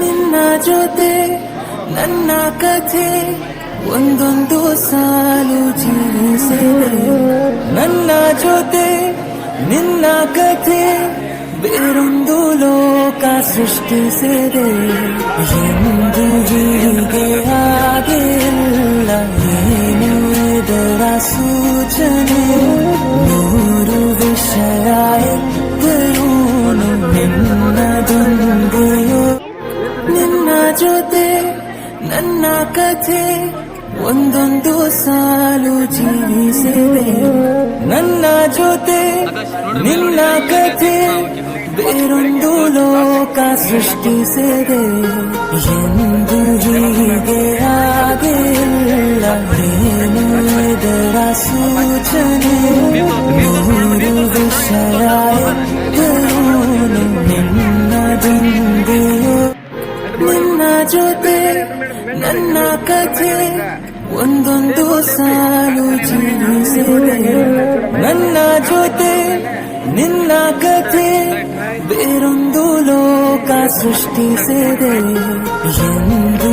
ನಿನ್ನ ಜೊತೆ ನನ್ನ ಕಥೆ ಒಂದೊಂದು ಸಾಲು ಜೀವಿಸಿದೆ. ನನ್ನ ಜೊತೆ ನಿನ್ನ ಕಥೆ ಬೇರೊಂದು ಲೋಕ ಸೃಷ್ಟಿಸಿದೆ. ಎಂದು ಹೀಗೆ ಆಗಿಲ್ಲ, ಏನು ಇದರ ಸೂಚನೆ? ನೂರು ವಿಷಯ ಎತ್ತರೂನು ನಿನ್ನದೊಂದಿಗೆಯೋ. ನಿನ್ನ ಜೊತೆ ನನ್ನ ಕಥೆ ಒಂದೊಂದು ಸಾಲು ಜೀವಿಸಿದೆ. ನನ್ನ ಜೊತೆ ನಿನ್ನ ಕಥೆ ಬೇರೊಂದು ಲೋಕ ಸೃಷ್ಟಿಸಿದೆ. ಎಂದು ಹೀಗೆ ಆಗಿಲ್ಲ, ಏನು ಇದರ ಸೂಚನೆ? ನೂರು ವಿಷಯ ಎತ್ತರೂನು ನಿನ್ನದೊಂದಿಗೆಯೋ. ನಿನ್ನ ಜೊತೆ ನನ್ನ ಕಥೆ ಒಂದೊಂದು ಸಾಲು ಜೀವಿಸಿದೆ. ನನ್ನ ಜೊತೆ ನಿನ್ನ ಕಥೆ ಬೇರೊಂದು ಲೋಕ ಸೃಷ್ಟಿಸಿದೆ. ಎಂದು